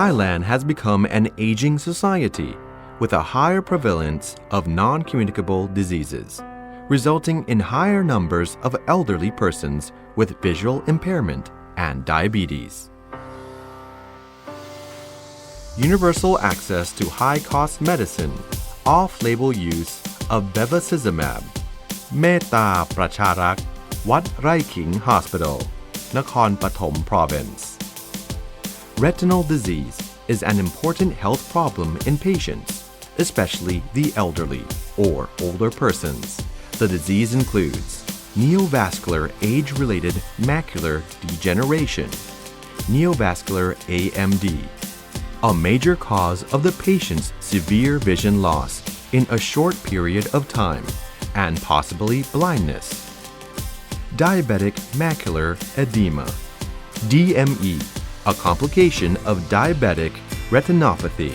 Thailand has become an aging society with a higher prevalence of non-communicable diseases, resulting in higher numbers of elderly persons with visual impairment and diabetes. Universal access to high-cost medicine, off-label use of bevacizumab, Meta Pracharak, วัดไร่ขิง Hospital, Nakhon Pathom Province. Retinal disease is an important health problem in patients, especially the elderly or older persons. The disease includes neovascular age-related macular degeneration, neovascular AMD, a major cause of the patient's severe vision loss in a short period of time and possibly blindness. Diabetic macular edema, DME, a complication of diabetic retinopathy.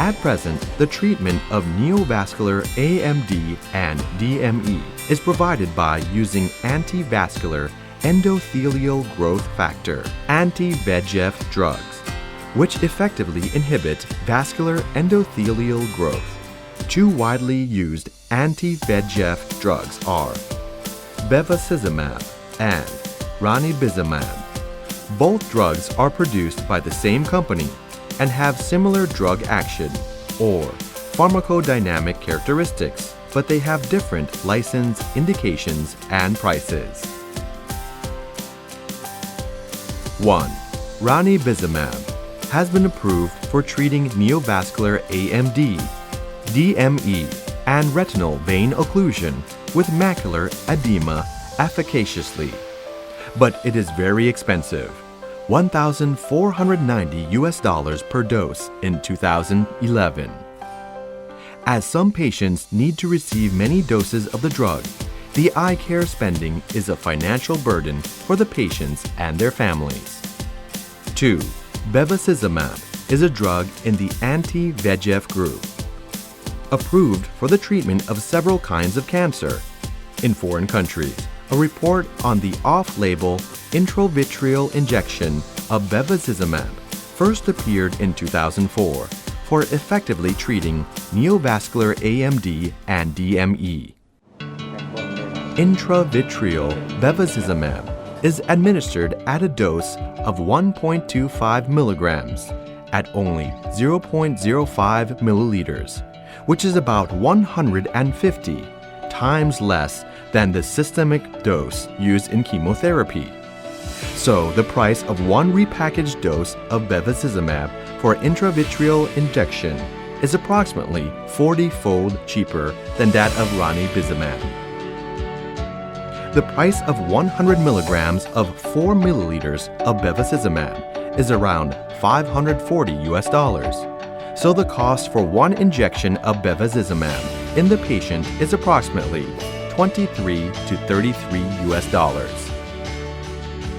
At present, the treatment of neovascular AMD and DME is provided by using anti-vascular endothelial growth factor, anti-VEGF drugs, which effectively inhibit vascular endothelial growth. Two widely used anti-VEGF drugs are bevacizumab and ranibizumab. Both drugs are produced by the same company and have similar drug action or pharmacodynamic characteristics, but they have different license indications and prices. 1. Ranibizumab has been approved for treating neovascular AMD, DME, and retinal vein occlusion with macular edema efficaciously, but it is very expensive. $1,490 per dose in 2011. As some patients need to receive many doses of the drug, the eye care spending is a financial burden for the patients and their families. 2. Bevacizumab is a drug in the anti-VEGF group, approved for the treatment of several kinds of cancer. In foreign countries, a report on the off-label intravitreal injection of bevacizumab first appeared in 2004 for effectively treating neovascular AMD and DME. Intravitreal bevacizumab is administered at a dose of 1.25 milligrams at only 0.05 milliliters, which is about 150 times less than the systemic dose used in chemotherapy. So the price of one repackaged dose of bevacizumab for intravitreal injection is approximately 40-fold cheaper than that of ranibizumab. The price of 100 milligrams of 4 milliliters of bevacizumab is around $540. So the cost for one injection of bevacizumab in the patient is approximately $23 to $33.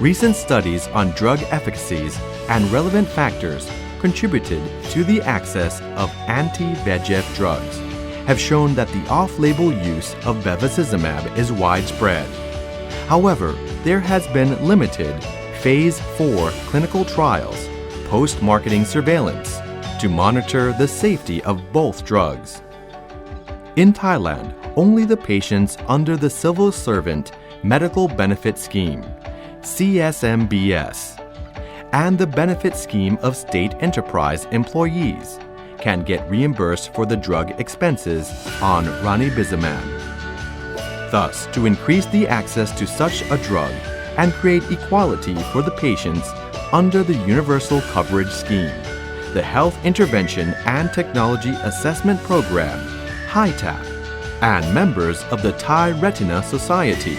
Recent studies on drug efficacies and relevant factors contributed to the access of anti-VEGF drugs have shown that the off-label use of bevacizumab is widespread. However, there has been limited Phase 4 clinical trials, post-marketing surveillance, to monitor the safety of both drugs. In Thailand, only the patients under the Civil Servant Medical Benefit Scheme, CSMBS, and the benefit scheme of state enterprise employees can get reimbursed for the drug expenses on ranibizumab. Thus, to increase the access to such a drug and create equality for the patients under the Universal Coverage Scheme, the Health Intervention and Technology Assessment Program, HITAP, and members of the Thai Retina Society,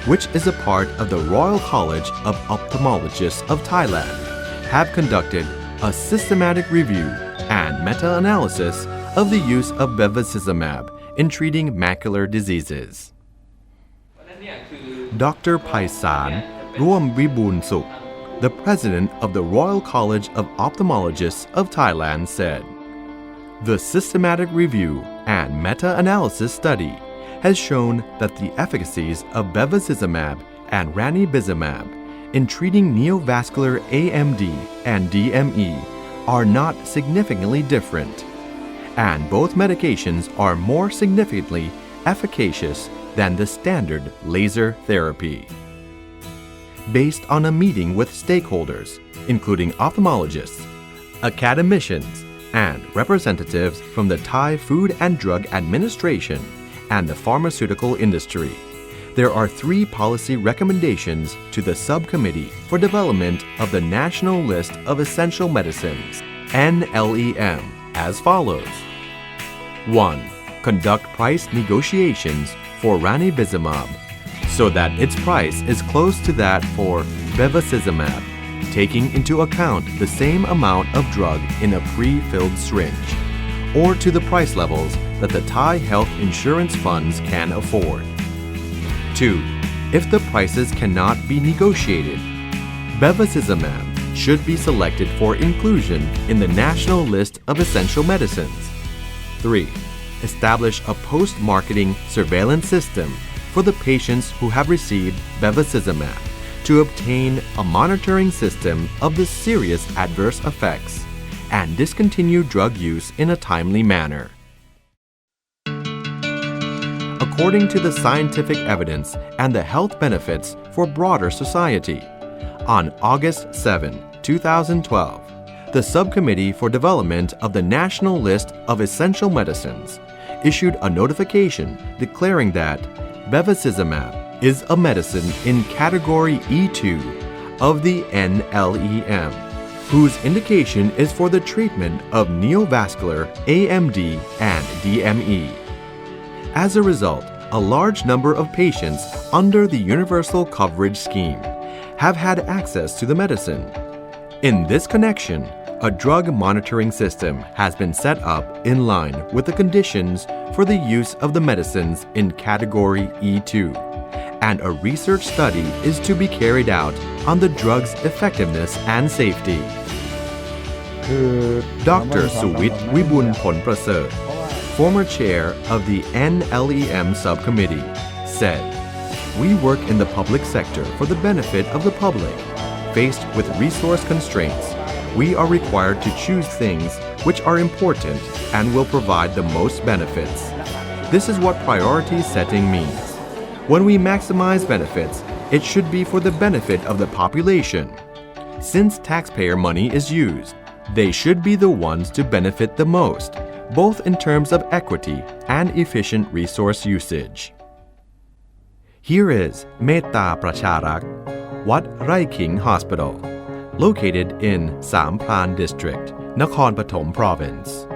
which is a part of the Royal College of Ophthalmologists of Thailand, have conducted a systematic review and meta-analysis of the use of bevacizumab in treating macular diseases. Dr. Paisan Ruam Viboonsuk, the president of the Royal College of Ophthalmologists of Thailand, said, "The systematic review and meta-analysis study has shown that the efficacies of bevacizumab and ranibizumab in treating neovascular AMD and DME are not significantly different, and both medications are more significantly efficacious than the standard laser therapy. Based on a meeting with stakeholders, including ophthalmologists, academicians, and representatives from the Thai Food and Drug Administration and the pharmaceutical industry, there are 3 policy recommendations to the Subcommittee for Development of the National List of Essential Medicines, NLEM, as follows. 1. Conduct price negotiations for ranibizumab so that its price is close to that for bevacizumab, taking into account the same amount of drug in a pre-filled syringe, or to the price levels that the Thai health insurance funds can afford. 2. If the prices cannot be negotiated, bevacizumab should be selected for inclusion in the National List of Essential Medicines. 3. Establish a post-marketing surveillance system for the patients who have received bevacizumab to obtain a monitoring system of the serious adverse effects and discontinue drug use in a timely manner. According to the scientific evidence and the health benefits for broader society, on August 7, 2012, the Subcommittee for Development of the National List of Essential Medicines issued a notification declaring that bevacizumab is a medicine in Category E2 of the NLEM, whose indication is for the treatment of neovascular AMD and DME. As a result, a large number of patients under the Universal Coverage Scheme have had access to the medicine. In this connection, a drug monitoring system has been set up in line with the conditions for the use of the medicines in Category E2, and a research study is to be carried out on the drug's effectiveness and safety. Dr. Suwit Wibun Praseert, former chair of the NLEM subcommittee, said, "We work in the public sector for the benefit of the public. Faced with resource constraints, we are required to choose things which are important and will provide the most benefits. This is what priority setting means. When we maximize benefits, it should be for the benefit of the population. Since taxpayer money is used, they should be the ones to benefit the most, both in terms of equity and efficient resource usage." Here is Metta Pracharak, Wat Rai King Hospital, located in Sam Pran District, Nakhon Pathom Province.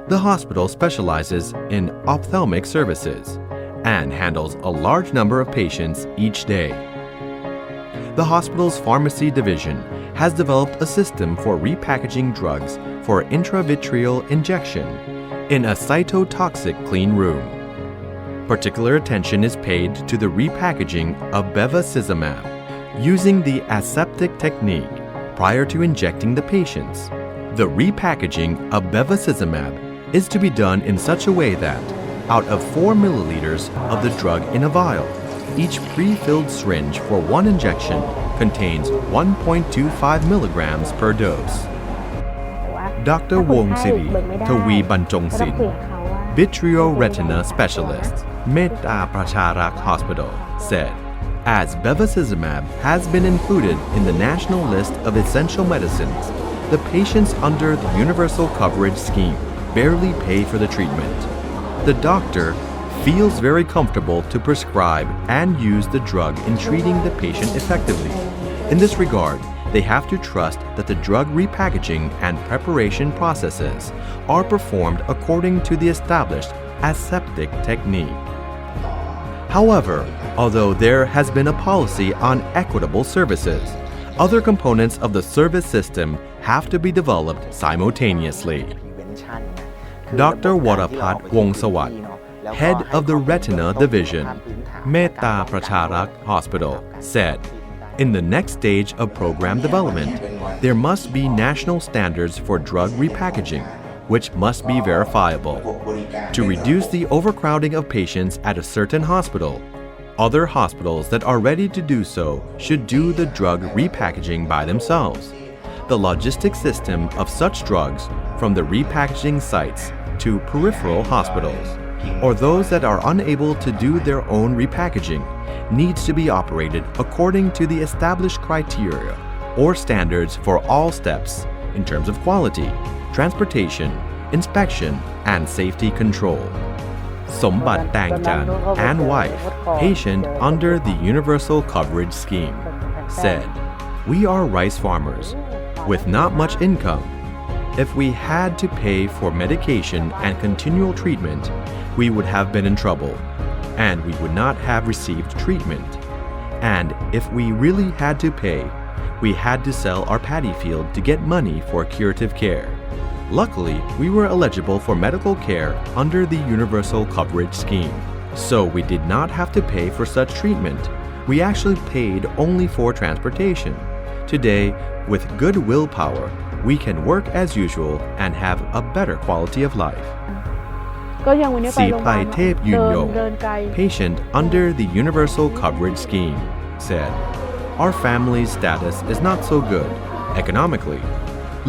The hospital specializes in ophthalmic services and handles a large number of patients each day. The hospital's pharmacy division has developed a system for repackaging drugs for intravitreal injection in a cytotoxic clean room. Particular attention is paid to the repackaging of bevacizumab using the aseptic technique prior to injecting the patients. The repackaging of bevacizumab is to be done in such a way that, out of 4 milliliters of the drug in a vial, each pre-filled syringe for one injection contains 1.25 milligrams per dose. Dr. Wong Siri Tawi Banchongsin, vitreoretina specialist, Metta Pracharak Hospital, said, as bevacizumab has been included in the National List of Essential Medicines, the patients under the Universal Coverage Scheme barely pay for the treatment. The doctor feels very comfortable to prescribe and use the drug in treating the patient effectively. In this regard, they have to trust that the drug repackaging and preparation processes are performed according to the established aseptic technique. However, although there has been a policy on equitable services, other components of the service system have to be developed simultaneously. Dr. Warapat Wongsawat, head of the Retina Division, Metta Pracharak Hospital, said, in the next stage of program development, there must be national standards for drug repackaging, which must be verifiable. To reduce the overcrowding of patients at a certain hospital, Other hospitals that are ready to do so should do the drug repackaging by themselves. The logistic system of such drugs, from the repackaging sites to peripheral hospitals, or those that are unable to do their own repackaging, needs to be operated according to the established criteria or standards for all steps in terms of quality, transportation, inspection, and safety control. Sombat Tangjan and wife, patient under the Universal Coverage Scheme, said, "We are rice farmers with not much income. If we had to pay for medication and continual treatment, we would have been in trouble, and we would not have received treatment. And if we really had to pay, we had to sell our paddy field to get money for curative care. Luckily, we were eligible for medical care under the Universal Coverage Scheme, so we did not have to pay for such treatment. We actually paid only for transportation. Today, with good willpower, we can work as usual and have a better quality of life." ก็อย่างวันนี้ไปโรงพยาบาล Sipai Tep Yun Yong, เดินไกล patient under the Universal Coverage Scheme, said, "Our family's status is not so good economically,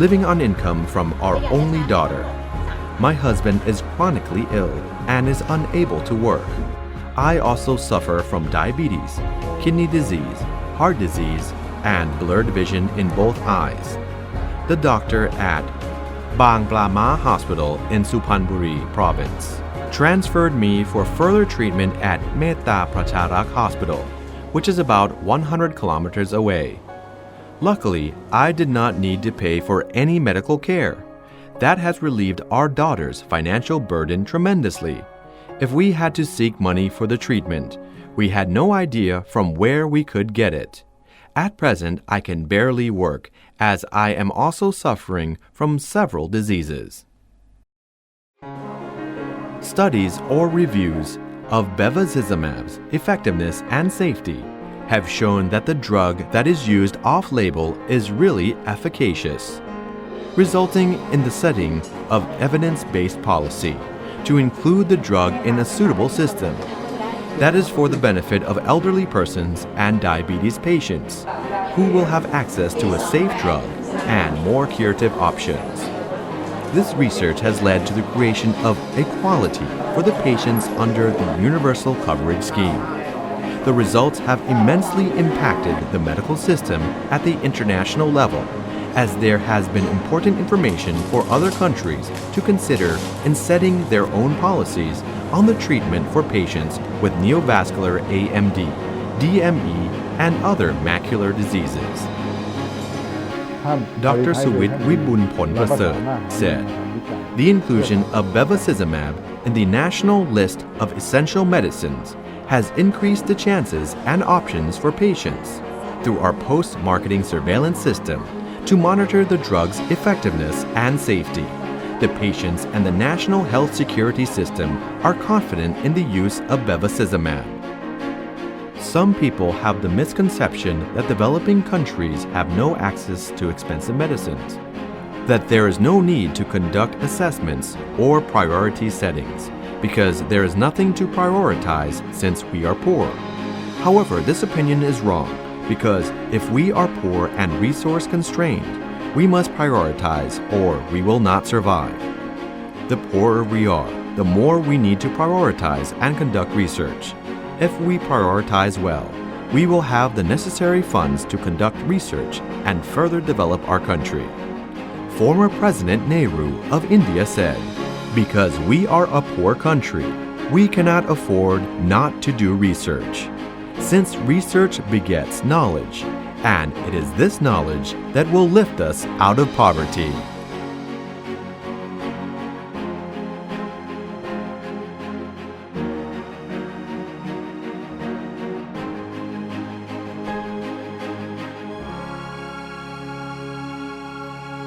living on income from our only daughter. My husband is chronically ill and is unable to work. I also suffer from diabetes, kidney disease, heart disease, and blurred vision in both eyes. The doctor at Bang Plama Hospital in Suphanburi province transferred me for further treatment at Metta Pracharak Hospital, which is about 100 kilometers away. Luckily, I did not need to pay for any medical care. That has relieved our daughter's financial burden tremendously. If we had to seek money for the treatment, we had no idea from where we could get it. At present, I can barely work, as I am also suffering from several diseases." Studies or reviews of bevacizumab's effectiveness and safety have shown that the drug that is used off-label is really efficacious, resulting in the setting of evidence-based policy to include the drug in a suitable system that is for the benefit of elderly persons and diabetes patients who will have access to a safe drug and more curative options. This research has led to the creation of equality for the patients under the Universal Coverage Scheme. The results have immensely impacted the medical system at the international level, as there has been important information for other countries to consider in setting their own policies on the treatment for patients with neovascular AMD, DME, and other macular diseases. Dr. Suwit Wibunpon Prasert said, "The inclusion of bevacizumab in the national list of essential medicines has increased the chances and options for patients through our post-marketing surveillance system to monitor the drug's effectiveness and safety. The patients and the national health security system are confident in the use of bevacizumab." Some people have the misconception that developing countries have no access to expensive medicines, that there is no need to conduct assessments or priority settings, because there is nothing to prioritize since we are poor. However, this opinion is wrong, because if we are poor and resource constrained, we must prioritize or we will not survive. The poorer we are, the more we need to prioritize and conduct research. If we prioritize well, we will have the necessary funds to conduct research and further develop our country. Former President Nehru of India said, "Because we are a poor country, we cannot afford not to do research. Since research begets knowledge, and it is this knowledge that will lift us out of poverty."